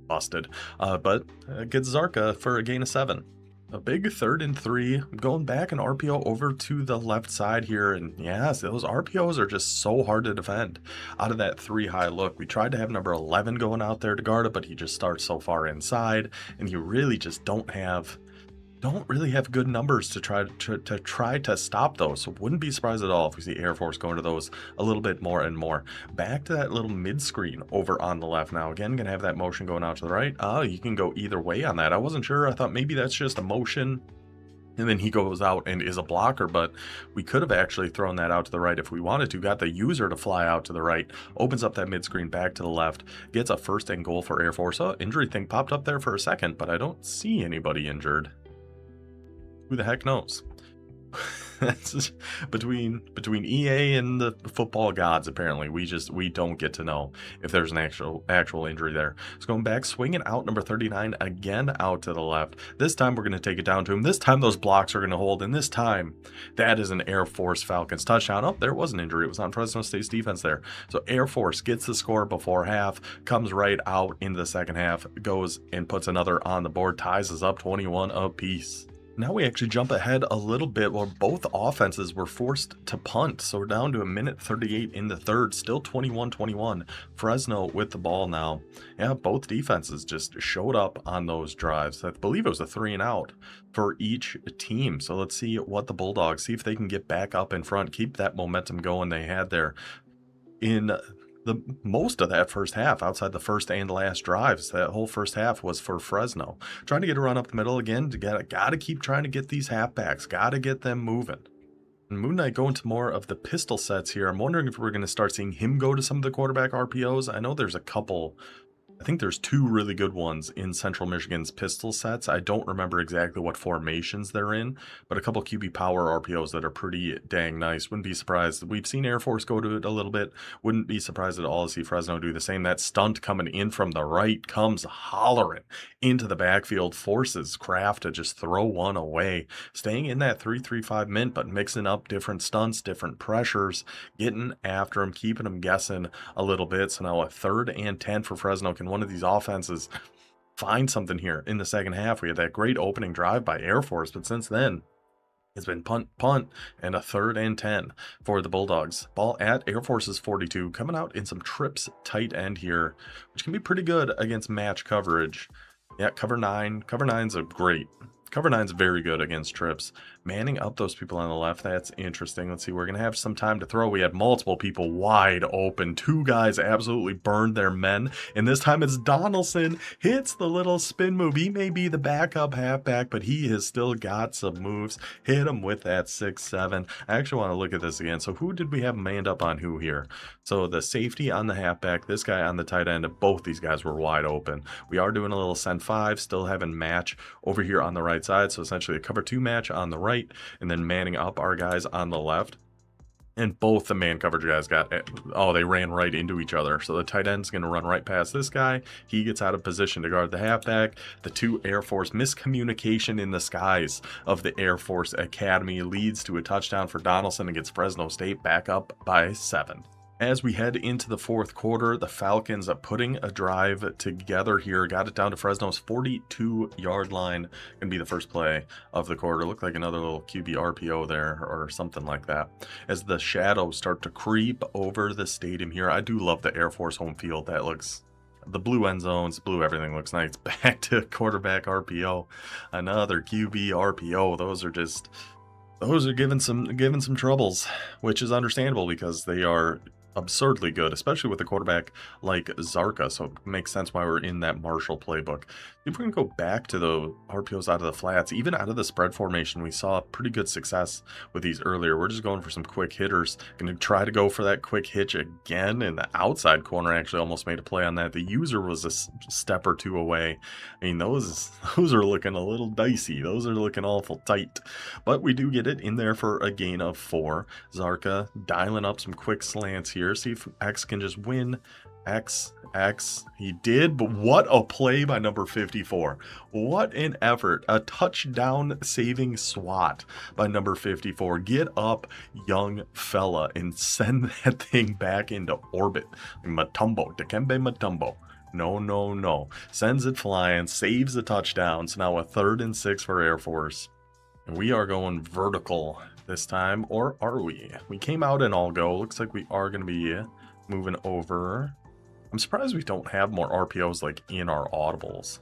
[SPEAKER 1] busted, but gets Zarka for a gain of 7. A big 3rd and 3, going back an RPO over to the left side here, and yes, those RPOs are just so hard to defend out of that 3 high look. We tried to have number 11 going out there to guard it, but he just starts so far inside, and you really just don't really have good numbers to try to stop those. So wouldn't be surprised at all if we see Air Force going to those a little bit more and more. Back to that little mid screen over on the left now. Again, gonna have that motion going out to the right. You can go either way on that. I wasn't sure. I thought maybe that's just a motion and then he goes out and is a blocker, but we could have actually thrown that out to the right if we wanted to. Got the user to fly out to the right, opens up that mid screen back to the left, gets a 1st and goal for Air Force. Injury thing popped up there for a second, but I don't see anybody injured. Who the heck knows? Between EA and the football gods, apparently we don't get to know if there's an actual injury there. It's going back, swinging out number 39 again out to the left. This time we're going to take it down to him. This time those blocks are going to hold, and this time that is an Air Force Falcons touchdown. Oh, there was an injury. It was on Fresno State's defense there. So Air Force gets the score before half, comes right out into the second half, goes and puts another on the board, ties us up 21 apiece. Now we actually jump ahead a little bit where both offenses were forced to punt. So we're down to a minute 38 in the third, still 21-21. Fresno with the ball now. Yeah, both defenses just showed up on those drives. I believe it was a 3 and out for each team. So let's see what the Bulldogs, see if they can get back up in front, keep that momentum going they had there in the most of that first half, outside the first and last drives. That whole first half was for Fresno. Trying to get a run up the middle again. Gotta keep trying to get these halfbacks. Gotta get them moving. And Moon Knight going to more of the pistol sets here. I'm wondering if we're going to start seeing him go to some of the quarterback RPOs. I know there's a couple. I think there's 2 really good ones in Central Michigan's pistol sets. I don't remember exactly what formations they're in, but a couple QB power RPOs that are pretty dang nice. Wouldn't be surprised. We've seen Air Force go to it a little bit. Wouldn't be surprised at all to see Fresno do the same. That stunt coming in from the right comes hollering into the backfield, forces Kraft to just throw one away. Staying in that 3-3-5 mint, but mixing up different stunts, different pressures, getting after him, keeping him guessing a little bit. So now a 3rd and 10 for Fresno. Can one of these offenses find something here in the second half? We had that great opening drive by Air Force, but since then it's been punt, and a 3rd and 10 for the Bulldogs. Ball at Air Force's 42, coming out in some trips tight end here, which can be pretty good against match coverage. Yeah, cover 9. Cover 9's a great. Cover 9's very good against trips. Manning up those people on the left, that's interesting. Let's see, we're going to have some time to throw. We had multiple people wide open. 2 guys absolutely burned their men. And this time it's Donaldson. Hits the little spin move. He may be the backup halfback, but he has still got some moves. Hit him with that 6-7. I actually want to look at this again. So who did we have manned up on who here? So the safety on the halfback, this guy on the tight end, both these guys were wide open. We are doing a little send 5, still having match over here on the right side. So essentially a cover 2 match on the right, and then manning up our guys on the left. And both the man coverage guys they ran right into each other. So the tight end's going to run right past this guy. He gets out of position to guard the halfback. The 2 Air Force miscommunication in the skies of the Air Force Academy leads to a touchdown for Donaldson and gets Fresno State back up by 7. As we head into the 4th quarter, the Falcons are putting a drive together here. Got it down to Fresno's 42-yard line. Going to be the first play of the quarter. Looked like another little QB RPO there or something like that. As the shadows start to creep over the stadium here. I do love the Air Force home field. That looks... The blue end zones, blue everything looks nice. Back to quarterback RPO. Another QB RPO. Those are giving some troubles, which is understandable because they are absurdly good, especially with a quarterback like Zarka. So it makes sense why we're in that Marshall playbook. If we can go back to the RPOs out of the flats, even out of the spread formation, we saw pretty good success with these earlier. We're just going for some quick hitters. Going to try to go for that quick hitch again, and the outside corner actually almost made a play on that. The user was a step or 2 away. I mean, those are looking a little dicey. Those are looking awful tight. But we do get it in there for a gain of 4. Zarka dialing up some quick slants here. See if X can just win. X, he did, but what a play by number 54. What an effort. A touchdown saving swat by number 54. Get up, young fella, and send that thing back into orbit. Dikembe Mutombo. No. Sends it flying, saves the touchdown. So now a 3rd and 6 for Air Force. And we are going vertical this time, or are we? We came out in all go. Looks like we are going to be moving over. I'm surprised we don't have more RPOs like in our audibles.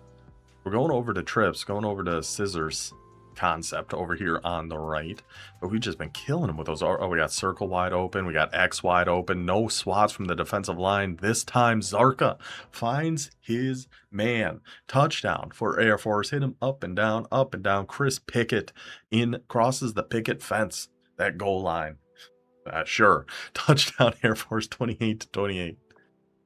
[SPEAKER 1] We're going over to trips, going over to scissors concept over here on the right, but we've just been killing them with those. Oh, we got circle wide open, we got X wide open, no swats from the defensive line. This time Zarka finds his man. Touchdown for Air Force. Hit him up and down. Chris Pickett crosses the picket fence, that goal line. Sure. Touchdown Air Force, 28-28.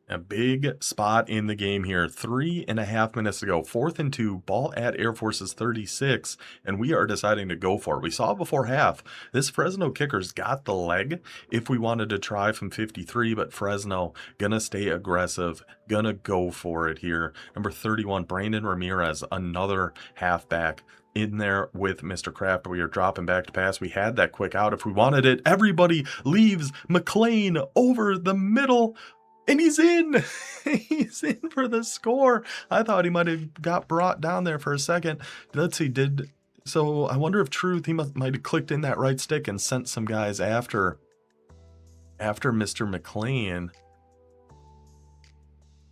[SPEAKER 1] A big spot in the game here. 3.5 minutes to go. 4th and 2. Ball at Air Force's 36. And we are deciding to go for it. We saw before half. This Fresno kicker's got the leg if we wanted to try from 53. But Fresno gonna stay aggressive. Gonna go for it here. Number 31, Brandon Ramirez. Another halfback in there with Mr. Kraft. We are dropping back to pass. We had that quick out if we wanted it. Everybody leaves McLean over the middle. And he's in. He's in for the score. I thought he might have got brought down there for a second. Let's see. So I wonder if Truth, he might have clicked in that right stick and sent some guys after Mr. McLean.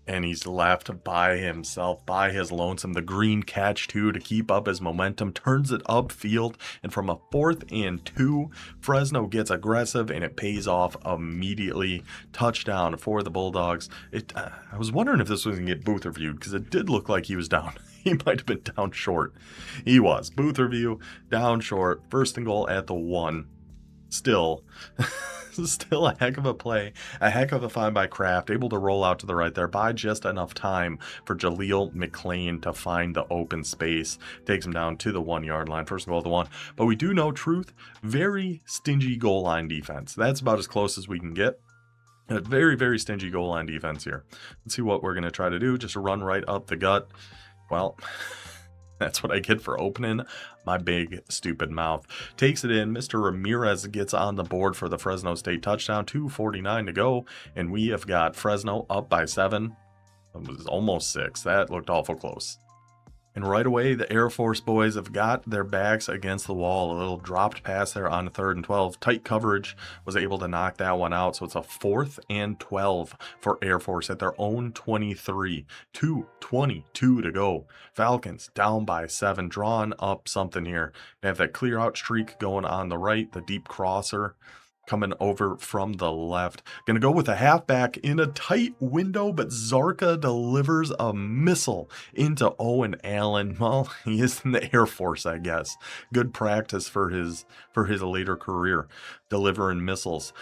[SPEAKER 1] And he's left by himself, by his lonesome. The green catch, too, to keep up his momentum. Turns it upfield. And from a 4th and 2, Fresno gets aggressive, and it pays off immediately. Touchdown for the Bulldogs. I was wondering if this was going to get booth reviewed, because it did look like he was down. He might have been down short. He was. Booth review, down short. 1st and goal at the 1. Still a heck of a play, a heck of a find by Kraft, able to roll out to the right there by just enough time for Jaleel McLean to find the open space. Takes him down to the 1-yard line, 1st and goal at the 1. But we do know Truth, very stingy goal line defense. That's about as close as we can get. A very, very stingy goal line defense here. Let's see what we're going to try to do. Just run right up the gut. Well, that's what I get for opening my big stupid mouth. Takes it in. Mr. Ramirez gets on the board for the Fresno State touchdown. 2:49 to go. And we have got Fresno up by 7. It was almost 6. That looked awful close. And right away, the Air Force boys have got their backs against the wall. A little dropped pass there on 3rd and 12. Tight coverage, was able to knock that one out. So it's a 4th and 12 for Air Force at their own 23. 2:22 to go. Falcons down by 7, drawing up something here. They have that clear out streak going on the right, the deep crosser coming over from the left. Gonna go with a halfback in a tight window, but Zarka delivers a missile into Owen Allen. Well, he is in the Air Force, I guess. Good practice for his later career, delivering missiles.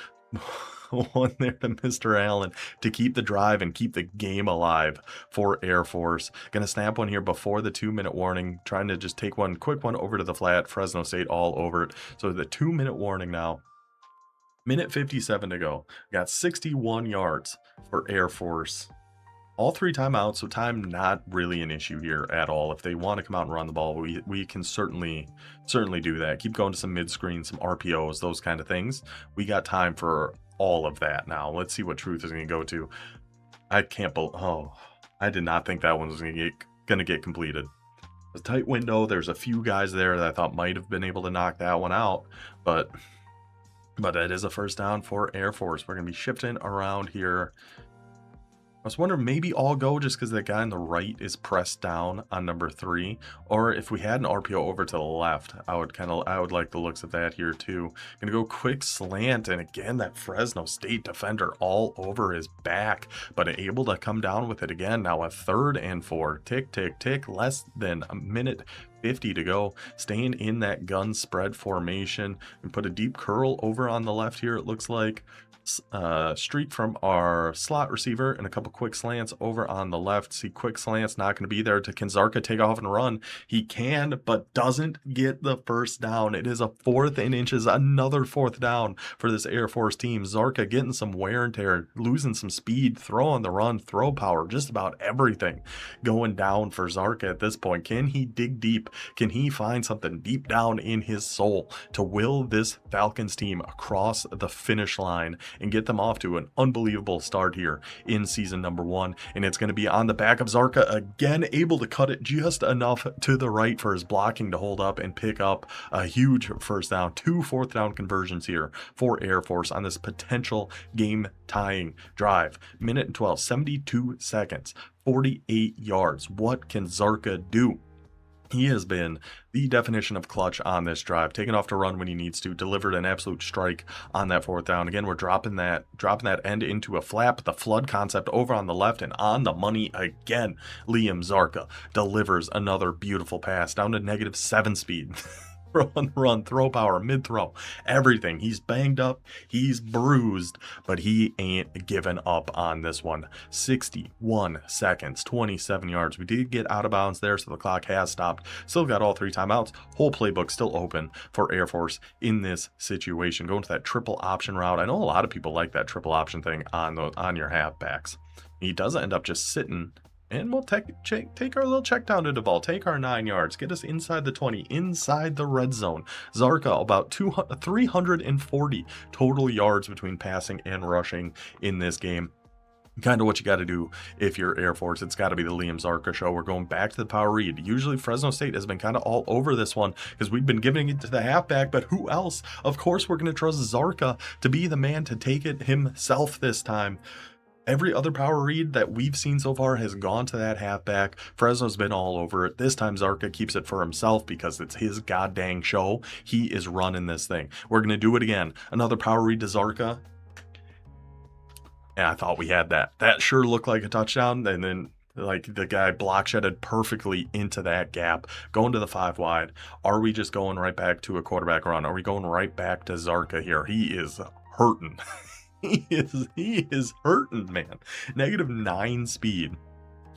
[SPEAKER 1] One there to Mr. Allen to keep the drive and keep the game alive for Air Force. Gonna snap one here before the 2-minute warning, trying to just take one quick one over to the flat. Fresno State all over it. So the 2-minute warning now. Minute 57 to go. Got 61 yards for Air Force. All 3 timeouts, so time not really an issue here at all. If they want to come out and run the ball, we can certainly do that. Keep going to some mid-screen, some RPOs, those kind of things. We got time for all of that now. Let's see what Truth is going to go to. I can't believe... Oh, I did not think that one was going to get completed. A tight window. There's a few guys there that I thought might have been able to knock that one out, but it is a 1st down for Air Force. We're going to be shifting around here. I was wondering, maybe all go just because the guy on the right is pressed down on number 3, or if we had an RPO over to the left, I would like the looks of that here too. Gonna go quick slant, and again that Fresno State defender all over his back, but able to come down with it again. Now a 3rd and 4. Tick tick tick. Less than a minute 50 to go, staying in that gun spread formation, and put a deep curl over on the left here. It looks like streak from our slot receiver, and a couple quick slants over on the left. See, quick slants not going to be there. To Can Zarka take off and run? He can, but doesn't get the 1st down. It is a 4th and inches, another 4th down for this Air Force team. Zarka getting some wear and tear, losing some speed, throw on the run, throw power, just about everything going down for Zarka at this point. Can he dig deep? Can he find something deep down in his soul to will this Falcons team across the finish line and get them off to an unbelievable start here in season number 1? And it's going to be on the back of Zarka again, able to cut it just enough to the right for his blocking to hold up and pick up a huge 1st down. 2 4th down conversions here for Air Force on this potential game tying drive. Minute and 12, 72 seconds, 48 yards. What can Zarka do? He has been the definition of clutch on this drive, taking off to run when he needs to, delivered an absolute strike on that 4th down. Again, we're dropping that end into a flap, the flood concept over on the left, and on the money again. Liam Zarka delivers another beautiful pass down to -7 speed. run, throw power, mid throw, everything. He's banged up, he's bruised, but he ain't giving up on this one. 61 seconds, 27 yards. We did get out of bounds there, so the clock has stopped. Still got all 3 timeouts. Whole playbook still open for Air Force in this situation. Going to that triple option route. I know a lot of people like that triple option thing on your halfbacks. He doesn't end up just sitting. And we'll take our little check down to the ball, take our 9 yards, get us inside the 20, inside the red zone. Zarka, about 340 total yards between passing and rushing in this game. Kind of what you got to do if you're Air Force. It's got to be the Liam Zarka show. We're going back to the power read. Usually Fresno State has been kind of all over this one because we've been giving it to the halfback, but who else? Of course, we're going to trust Zarka to be the man to take it himself this time. Every other power read that we've seen so far has gone to that halfback. Fresno's been all over it. This time Zarka keeps it for himself because it's his goddamn show. He is running this thing. We're going to do it again. Another power read to Zarka. And I thought we had that. That sure looked like a touchdown. And then like the guy block shedded perfectly into that gap, going to the 5 wide. Are we just going right back to a quarterback run? Are we going right back to Zarka here? He is hurting. He is hurting, man. -9 speed.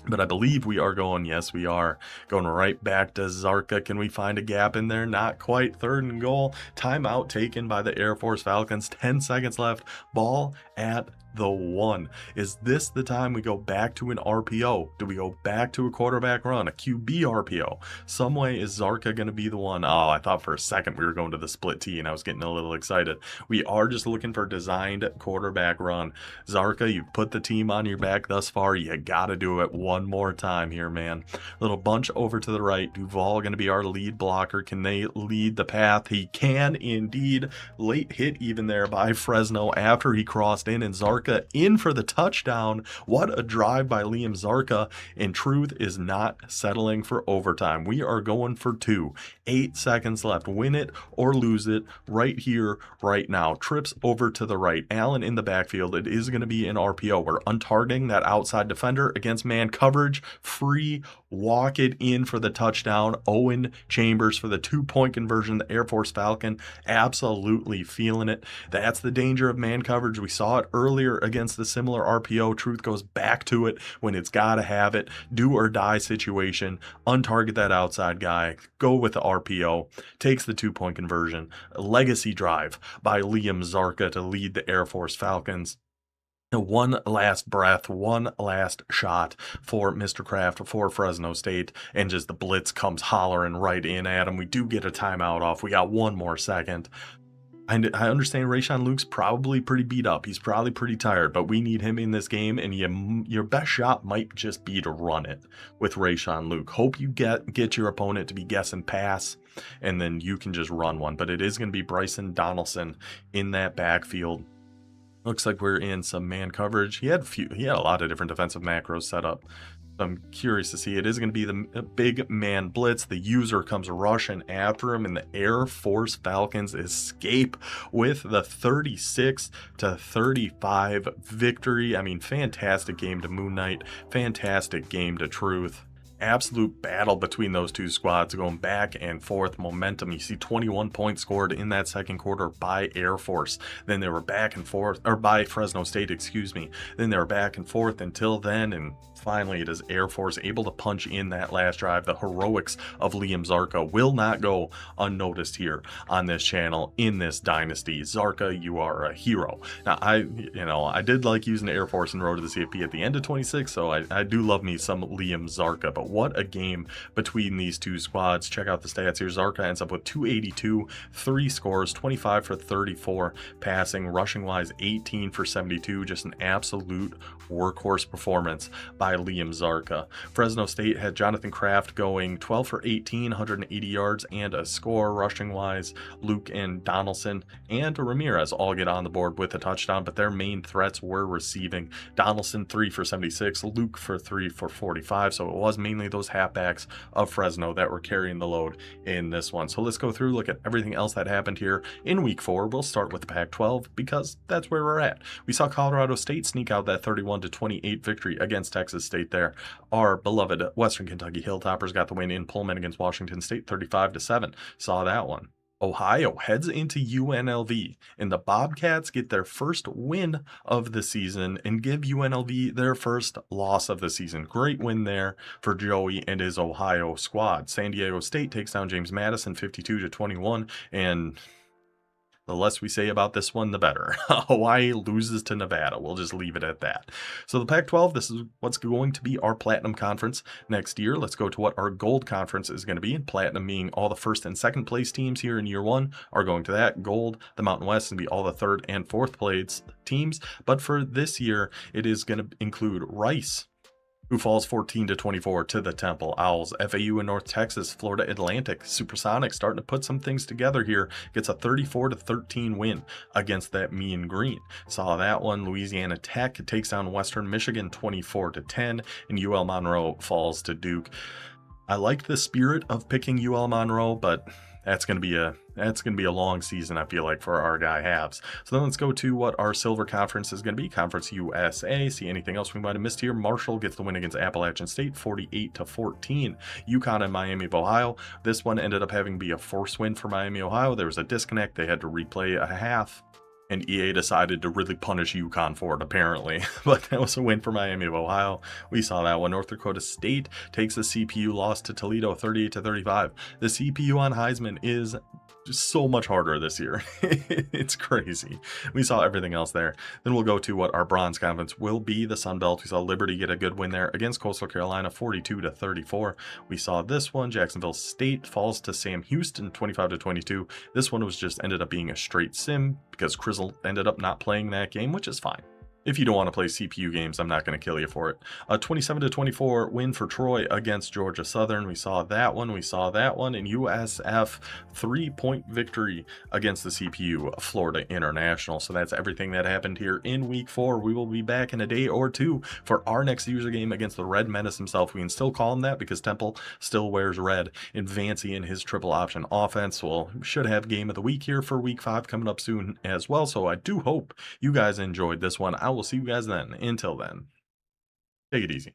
[SPEAKER 1] But I believe we are going, yes, we are going right back to Zarka. Can we find a gap in there? Not quite. 3rd and goal. Timeout taken by the Air Force Falcons. 10 seconds left. Ball at the 1. Is this the time we go back to an RPO? Do we go back to a quarterback run, a QB RPO? Some way is Zarka going to be the one? Oh, I thought for a second we were going to the split T and I was getting a little excited. We are just looking for a designed quarterback run. Zarka, you've put the team on your back thus far. You got to do it one more time here, man. Little bunch over to the right. Duval going to be our lead blocker. Can they lead the path? He can indeed. Late hit even there by Fresno after he crossed in, and Zarka in for the touchdown. What a drive by Liam Zarka. And Truth is not settling for overtime. We are going for 2. 8 seconds left. Win it or lose it right here, right now. Trips over to the right. Allen in the backfield. It is going to be an RPO. We're untargeting that outside defender against man coverage. Free. Walk it in for the touchdown. Owen Chambers for the 2-point conversion. The Air Force Falcon absolutely feeling it. That's the danger of man coverage. We saw it earlier against the similar RPO. Truth goes back to it when it's got to have it. Do or die situation. Untarget that outside guy. Go with the RPO. Takes the 2-point conversion. A legacy drive by Liam Zarka to lead the Air Force Falcons. One last breath, one last shot for Mr. Kraft, for Fresno State, and just the blitz comes hollering right in at him. We do get a timeout off. We got 1 more second. I understand Rayshawn Luke's probably pretty beat up. He's probably pretty tired, but we need him in this game, and your best shot might just be to run it with Rayshawn Luke. Hope you get your opponent to be guessing pass, and then you can just run one. But it is going to be Bryson Donaldson in that backfield. Looks like we're in some man coverage. He had a lot of different defensive macros set up. I'm curious to see. It is going to be the big man blitz. The user comes rushing after him, and the Air Force Falcons escape with the 36-35 victory. I mean, fantastic game to Moon Knight. Fantastic game to Truth. Absolute battle between those two squads going back and forth. Momentum. You see 21 points scored in that second quarter by Air Force. Then they were back and forth, or by Fresno State, excuse me. Then they were back and forth until then, and finally it is Air Force able to punch in that last drive. The heroics of Liam Zarka will not go unnoticed here on this channel in this dynasty. Zarka, you are a hero. Now, I did like using Air Force in Road to the CFP at the end of 26, so I do love me some Liam Zarka, but what a game between these two squads. Check out the stats here. Zarka ends up with 282, 3 scores, 25 for 34 passing, rushing wise 18 for 72. Just an absolute workhorse performance by Liam Zarka. Fresno State had Jonathan Kraft going 12 for 18, 180 yards and a score. Rushing wise, Luke and Donaldson and Ramirez all get on the board with a touchdown, but their main threats were receiving. Donaldson 3 for 76, Luke for 3 for 45, so it was mainly definitely those halfbacks of Fresno that were carrying the load in this one. So let's go through, look at everything else that happened here in week 4. We'll start with the Pac-12 because that's where we're at. We saw Colorado State sneak out that 31-28 victory against Texas State there. Our beloved Western Kentucky Hilltoppers got the win in Pullman against Washington State 35-7. Saw that one. Ohio heads into UNLV, and the Bobcats get their first win of the season and give UNLV their first loss of the season. Great win there for Joey and his Ohio squad. San Diego State takes down James Madison 52-21, and the less we say about this one, the better. Hawaii loses to Nevada. We'll just leave it at that. So the Pac-12, this is what's going to be our Platinum Conference next year. Let's go to what our Gold Conference is going to be. And Platinum being all the first and second place teams here in year 1 are going to that. Gold, the Mountain West, and be all the third and fourth place teams. But for this year, it is going to include Rice, who falls 14-24 to the Temple Owls. FAU in North Texas, Florida Atlantic, Supersonics starting to put some things together here. Gets a 34-13 win against that Mean Green. Saw that one. Louisiana Tech takes down Western Michigan 24-10, and UL Monroe falls to Duke. I like the spirit of picking UL Monroe, but that's going to be a long season, I feel like, for our guy Habs. So then let's go to what our Silver Conference is going to be. Conference USA. See anything else we might have missed here. Marshall gets the win against Appalachian State 48-14. UConn and Miami of Ohio. This one ended up having to be a forced win for Miami, Ohio. There was a disconnect. They had to replay a half, and EA decided to really punish UConn for it, apparently. But that was a win for Miami of Ohio. We saw that one. North Dakota State takes the CPU loss to Toledo 38-35. The CPU on Heisman is just so much harder this year. It's crazy. We saw everything else there. Then we'll go to what our Bronze Conference will be. The Sun Belt. We saw Liberty get a good win there against Coastal Carolina 42-34. We saw this one. Jacksonville State falls to Sam Houston 25-22. This one was just ended up being a straight sim because Crizzle ended up not playing that game, which is fine. If you don't want to play CPU games, I'm not going to kill you for it. A 27-24 win for Troy against Georgia Southern. We saw that one. We saw that one. And USF 3-point victory against the CPU Florida International. So that's everything that happened here in week 4. We will be back in a day or two for our next user game against the Red Menace himself. We can still call him that because Temple still wears red. And Vancy in his triple option offense. Well, we should have game of the week here for week 5 coming up soon as well. So I do hope you guys enjoyed this one. I will see you guys then. Until then, take it easy.